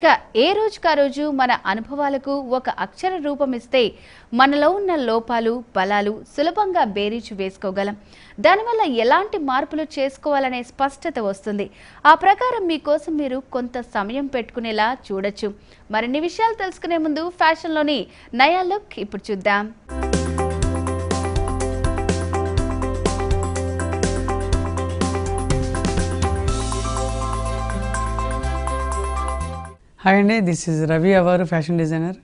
ఇక ఏ రోజుకా రోజు మన అనుభవాలకు ఒక అక్షర రూపం ఇస్తే మనలో ఉన్న లోపాలు బలాలు సులభంగా బేరీజు వేసుకోగలం. దానివల్ల ఎలాంటి మార్పులు చేసుకోవాలనే స్పష్టత వస్తుంది. ఆ ప్రకారం మీకోసం మీరు కొంత సమయం పెట్టుకునేలా చూడొచ్చు. మరిన్ని విషయాలు తెలుసుకునే ముందు ఫ్యాషన్లోని నయా లుక్ ఇప్పుడు చూద్దాం. హాయ్ అండి, this is Ravi Avaru, fashion designer.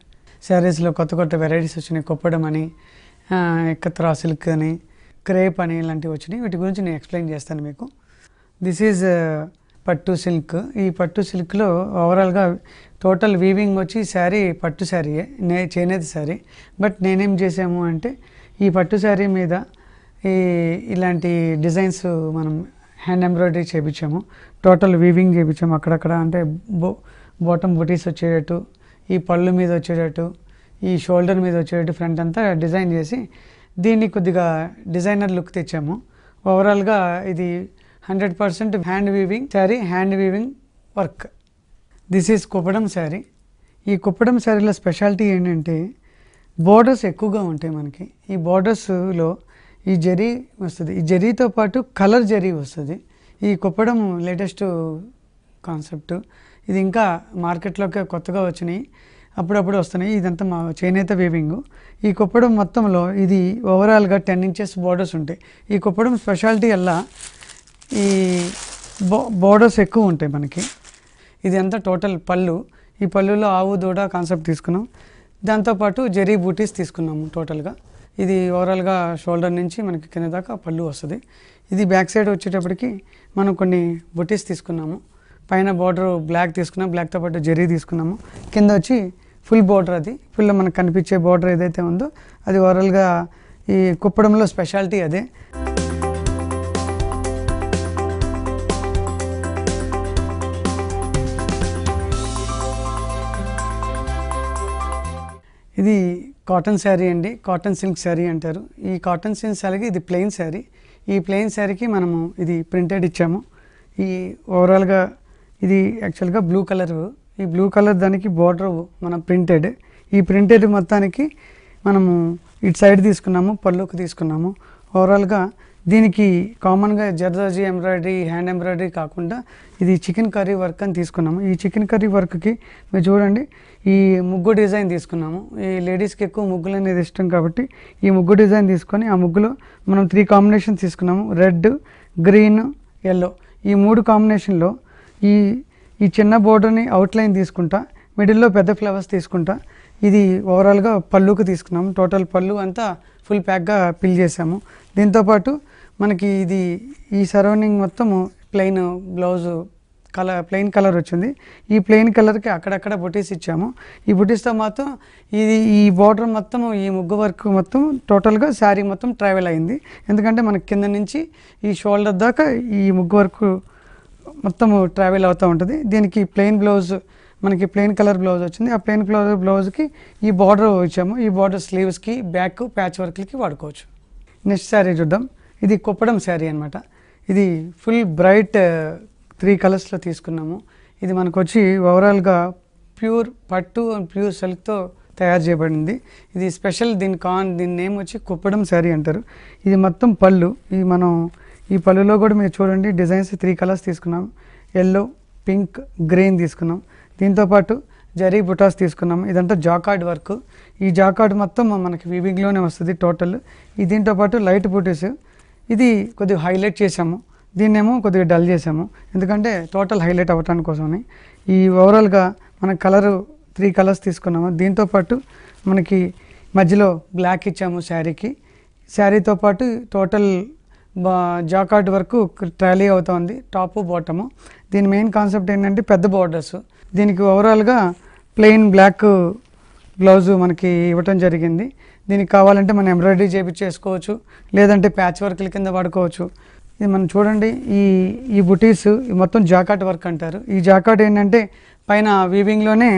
శారీస్లో కొత్త కొత్త వెరైటీస్ వచ్చినాయి. కొప్పడం అని, ఎక్కత్రా సిల్క్ అని, క్రేప్ అని ఇలాంటివి వచ్చినాయి. వీటి గురించి నేను ఎక్స్ప్లెయిన్ చేస్తాను మీకు. దిస్ ఈజ్ పట్టు సిల్క్. ఈ పట్టు సిల్క్లో ఓవరాల్గా టోటల్ వీవింగ్ వచ్చి శారీ పట్టు శారీయే, చేనేత శారీ. బట్ నేనేం చేసాము అంటే ఈ పట్టు శారీ మీద ఇలాంటి డిజైన్స్ మనం హ్యాండ్ ఎంబ్రాయిడరీ చేయించాము. టోటల్ వీవింగ్ చేయించాము అక్కడక్కడ. అంటే బాటమ్ బుటీస్ వచ్చేటట్టు, ఈ పళ్ళు మీద వచ్చేటట్టు, ఈ షోల్డర్ మీద వచ్చేటట్టు ఫ్రంట్ అంతా డిజైన్ చేసి దీన్ని కొద్దిగా డిజైనర్ లుక్ తెచ్చాము. ఓవరాల్గా ఇది 100% hand weaving sari, hand weaving work. This is Kuppadam sari. ఈ కుప్పడం శారీలో స్పెషాలిటీ ఏంటంటే బోర్డర్స్ ఎక్కువగా ఉంటాయి మనకి. ఈ బోర్డర్స్లో ఈ జరీ వస్తుంది. ఈ జరీతో పాటు కలర్ జరీ వస్తుంది. ఈ కుప్పడం లేటెస్ట్ కాన్సెప్ట్. ఇది ఇంకా మార్కెట్లోకి కొత్తగా వచ్చినాయి, అప్పుడప్పుడు వస్తున్నాయి. ఇదంతా మా చేనేత వీవింగ్. ఈ కుప్పడం మొత్తంలో ఇది ఓవరాల్గా 10 inches బోర్డర్స్ ఉంటాయి. ఈ కుప్పడం స్పెషాలిటీ అలా ఈ బోర్డర్స్ ఎక్కువ ఉంటాయి మనకి. ఇది అంతా టోటల్ పళ్ళు. ఈ పళ్ళులో ఆవు దూడ కాన్సెప్ట్ తీసుకున్నాం. దాంతోపాటు జరీ బూటీస్ తీసుకున్నాము టోటల్గా. ఇది ఓవరాల్గా షోల్డర్ నుంచి మనకి కింద దాకా పళ్ళు వస్తుంది. ఇది బ్యాక్ సైడ్ వచ్చేటప్పటికి మనం కొన్ని బూటీస్ తీసుకున్నాము. పైన బార్డర్ బ్లాక్ తీసుకున్నాం, బ్లాక్తో పాటు జరీ తీసుకున్నాము. కింద వచ్చి ఫుల్ బార్డర్, అది ఫుల్ మనకు కనిపించే బార్డర్ ఏదైతే ఉందో అది ఓవరాల్గా ఈ కుప్పడంలో స్పెషాలిటీ అదే. ఇది కాటన్ శారీ అండి, కాటన్ సిల్క్ శారీ అంటారు. ఈ కాటన్ సిల్క్ శారీకి ఇది ప్లెయిన్ శారీ. ఈ ప్లెయిన్ శారీకి మనము ఇది ప్రింటెడ్ ఇచ్చాము. ఈ ఓవరాల్గా ఇది యాక్చువల్గా బ్లూ కలర్. ఈ బ్లూ కలర్ దానికి బార్డర్ మనం ప్రింటెడ్. ఈ ప్రింటెడ్ మొత్తానికి మనము ఇటు సైడ్ తీసుకున్నాము, పళ్ళుకి తీసుకున్నాము. ఓవరాల్గా దీనికి కామన్గా జర్దోజీ ఎంబ్రాయిడరీ, హ్యాండ్ ఎంబ్రాయిడరీ కాకుండా ఇది చికెన్ కర్రీ వర్క్ అని తీసుకున్నాము. ఈ చికెన్ కర్రీ వర్క్కి మీరు చూడండి ఈ ముగ్గు డిజైన్ తీసుకున్నాము. ఈ లేడీస్కి ఎక్కువ ముగ్గులు అనేది ఇష్టం కాబట్టి ఈ ముగ్గు డిజైన్ తీసుకొని ఆ ముగ్గులో మనం 3 కాంబినేషన్స్ తీసుకున్నాము. Red, green, yellow. ఈ 3 కాంబినేషన్లో ఈ చిన్న బోర్డర్ని అవుట్లైన్ తీసుకుంటా, మిడిల్లో పెద్ద ఫ్లవర్స్ తీసుకుంటా ఇది ఓవరాల్గా పళ్ళుకి తీసుకున్నాము. టోటల్ పళ్ళు అంతా ఫుల్ ప్యాక్గా ఫిల్ చేసాము. దీంతోపాటు మనకి ఇది ఈ సరౌండింగ్ మొత్తము ప్లెయిన్ బ్లౌజ్ ప్లెయిన్ కలర్ వచ్చింది. ఈ ప్లెయిన్ కలర్కి అక్కడక్కడ బుటీస్ ఇచ్చాము. ఈ బుటీస్తో మాత్రం ఈ బార్డర్ మొత్తం, ఈ ముగ్గు వర్క్ మొత్తం టోటల్గా శారీ మొత్తం ట్రావెల్ అయింది. ఎందుకంటే మనకి కింద నుంచి ఈ షోల్డర్ దాకా ఈ ముగ్గు వర్క్ మొత్తం ట్రావెల్ అవుతూ ఉంటుంది. దీనికి ప్లెయిన్ బ్లౌజ్, మనకి ప్లెయిన్ కలర్ బ్లౌజ్ వచ్చింది. ఆ ప్లెయిన్ బ్లౌజ్కి ఈ బార్డర్ ఇచ్చాము. ఈ బార్డర్ స్లీవ్స్కి, బ్యాక్, ప్యాచ్ వర్క్లకి వాడుకోవచ్చు. నెక్స్ట్ శారీ చూద్దాం. ఇది కుప్పడం శారీ అనమాట. ఇది ఫుల్ బ్రైట్ 3 కలర్స్లో తీసుకున్నాము. ఇది మనకు వచ్చి ఓవరాల్గా ప్యూర్ పట్టు అండ్ ప్యూర్ సిల్క్తో తయారు చేయబడింది. ఇది స్పెషల్. దీని నేమ్ వచ్చి కుప్పడం శారీ అంటారు. ఇది మొత్తం పళ్ళు. ఈ పళ్ళులో కూడా మీరు చూడండి డిజైన్స్ 3 కలర్స్ తీసుకున్నాం. ఎల్లో, పింక్, గ్రీన్ తీసుకున్నాం. దీంతోపాటు జరీ బుటాస్ తీసుకున్నాం. ఇదంతా జాకార్డ్ వర్క్. ఈ జాకార్డ్ మొత్తం మనకి వీవింగ్లోనే వస్తుంది టోటల్. దీంతోపాటు లైట్ బుటీస్. ఇది కొద్దిగా హైలైట్ చేసాము, దీన్నేమో కొద్దిగా డల్ చేసాము. ఎందుకంటే టోటల్ హైలైట్ అవ్వటానికి కోసమని. ఈ ఓవరాల్గా మన కలరు 3 కలర్స్ తీసుకున్నాము. దీంతోపాటు మనకి మధ్యలో బ్లాక్ ఇచ్చాము శారీకి. శారీతో పాటు టోటల్ జాకార్డ్ వర్క్ ట్రాలీ అవుతుంది, టాపు బాటము. దీని మెయిన్ కాన్సెప్ట్ ఏంటంటే పెద్ద బార్డర్స్. దీనికి ఓవరాల్గా ప్లెయిన్ బ్లాక్ బ్లౌజు మనకి ఇవ్వటం జరిగింది. దీనికి కావాలంటే మనం ఎంబ్రాయిడరీ చేయించేసుకోవచ్చు, లేదంటే ప్యాచ్ వర్క్ల కింద వాడుకోవచ్చు. ఇది మనం చూడండి ఈ బుటీస్ మొత్తం జాకార్డ్ వర్క్ అంటారు. ఈ జాకార్డ్ ఏంటంటే పైన వీవింగ్లోనే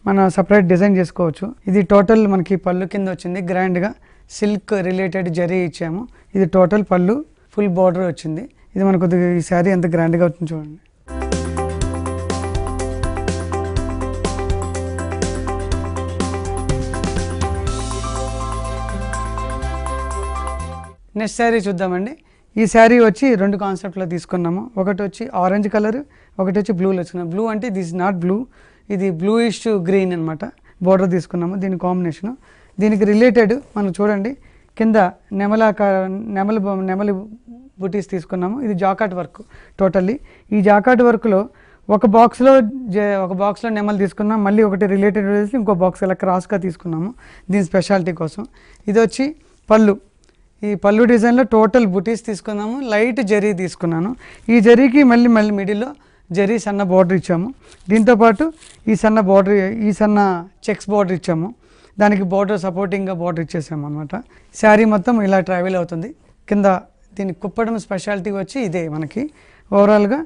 మనం సపరేట్ డిజైన్ చేసుకోవచ్చు. ఇది టోటల్ మనకి పళ్ళు కింద వచ్చింది. గ్రాండ్గా సిల్క్ రిలేటెడ్ జరీ ఇచ్చాము. ఇది టోటల్ పళ్ళు, ఫుల్ బార్డర్ వచ్చింది. ఇది మనకు కొద్దిగా ఈ శారీ ఎంత గ్రాండ్గా అవుతుంది చూడండి. నెక్స్ట్ శారీ చూద్దామండి. ఈ శారీ వచ్చి 2 కాన్సెప్ట్లో తీసుకున్నాము. ఒకటి వచ్చి ఆరెంజ్ కలర్, ఒకటి వచ్చి బ్లూలో వచ్చినాము. బ్లూ అంటే దిస్ నాట్ బ్లూ, ఇది బ్లూయిష్ గ్రీన్ అనమాట. బోర్డర్ తీసుకున్నాము, దీని కాంబినేషను. దీనికి రిలేటెడ్ మనం చూడండి కింద నెమలి బుటీస్ తీసుకున్నాము. ఇది జాకాట్ వర్క్ టోటల్లీ. ఈ జాకాట్ వర్క్లో ఒక బాక్స్లో నెమలు తీసుకున్నాం, మళ్ళీ ఒకటి రిలేటెడ్ వేసి ఇంకో బాక్స్ ఇలా క్రాస్గా తీసుకున్నాము దీని స్పెషాలిటీ కోసం. ఇది వచ్చి పళ్ళు. ఈ పళ్ళు డిజైన్లో టోటల్ బుటీస్ తీసుకున్నాము, లైట్ జరీ తీసుకున్నాను. ఈ జరీకి మళ్ళీ మిడిల్లో జరీ సన్న బార్డర్ ఇచ్చాము. దీంతోపాటు ఈ సన్న చెక్స్ బార్డర్ ఇచ్చాము. దానికి బార్డర్ సపోర్టింగ్గా బార్డర్ ఇచ్చేసాము అనమాట. శారీ మొత్తం ఇలా ట్రావెల్ అవుతుంది. కింద దీన్ని కుప్పడం స్పెషాలిటీ వచ్చి ఇదే. మనకి ఓవరాల్గా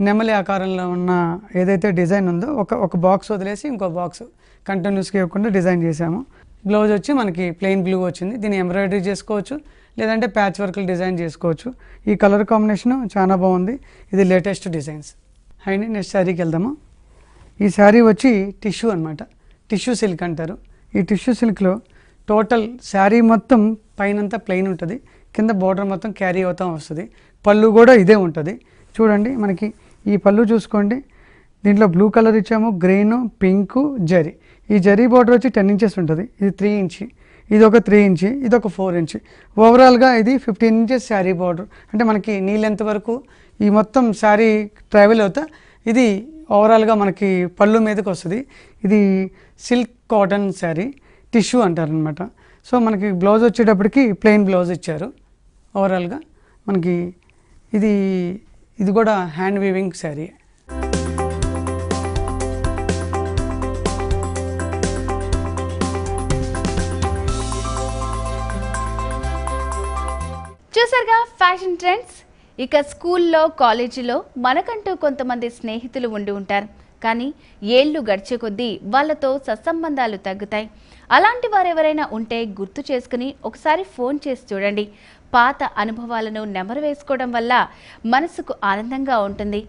నెమలి ఆకారంలో ఉన్న ఏదైతే డిజైన్ ఉందో ఒక బాక్స్ వదిలేసి ఇంకో బాక్స్ కంటిన్యూస్గా ఇవ్వకుండా డిజైన్ చేసాము. బ్లౌజ్ వచ్చి మనకి ప్లెయిన్ బ్లూ వచ్చింది. దీన్ని ఎంబ్రాయిడరీ చేసుకోవచ్చు, లేదంటే ప్యాచ్ వర్క్లు డిజైన్ చేసుకోవచ్చు. ఈ కలర్ కాంబినేషన్ చాలా బాగుంది. ఇది లేటెస్ట్ డిజైన్స్. అండ్ నెక్స్ట్ శారీకి వెళ్దాము. ఈ శారీ వచ్చి టిష్యూ అనమాట. టిష్యూ సిల్క్ అంటారు. ఈ టిష్యూ సిల్క్లో టోటల్ శారీ మొత్తం పైనంతా ప్లెయిన్ ఉంటుంది, కింద బార్డర్ మొత్తం క్యారీ అవుతూ వస్తుంది. పళ్ళు కూడా ఇదే ఉంటుంది. చూడండి మనకి ఈ పళ్ళు చూసుకోండి, దీంట్లో బ్లూ కలర్ ఇచ్చాము, గ్రీను, పింకు, జరీ. ఈ జరీ బార్డర్ వచ్చి 10 ఇంచెస్ ఉంటుంది. ఇది 3 ఇంచ్, ఇది ఒక 3 ఇంచ్, ఇది ఒక 4 ఇంచ్. ఓవరాల్గా ఇది 15 ఇంచెస్ శారీ బార్డర్. అంటే మనకి నీ లెంత్ వరకు ఈ మొత్తం శారీ ట్రావెల్ అవుతా ఇది ఓవరాల్గా మనకి పళ్ళు మీదకి వస్తుంది. ఇది సిల్క్ కాటన్ శారీ, టిష్యూ అంటారనమాట. సో మనకి బ్లౌజ్ వచ్చేటప్పటికి ప్లెయిన్ బ్లౌజ్ ఇచ్చారు. ఓవరాల్గా మనకి ఇది కూడా హ్యాండ్ వీవింగ్ శారీ. చూసారుగా ఫ్యాషన్ ట్రెండ్స్. ఇక స్కూల్లో, కాలేజీలో మనకంటూ కొంతమంది స్నేహితులు ఉండి ఉంటారు. కానీ ఏళ్ళు గడిచే కొద్దీ వాళ్ళతో సత్సంబంధాలు తగ్గుతాయి. అలాంటి వారెవరైనా ఉంటే గుర్తు చేసుకుని ఒకసారి ఫోన్ చేసి చూడండి. పాత అనుభవాలను నెమరు వేసుకోవడం వల్ల మనసుకు ఆనందంగా ఉంటుంది.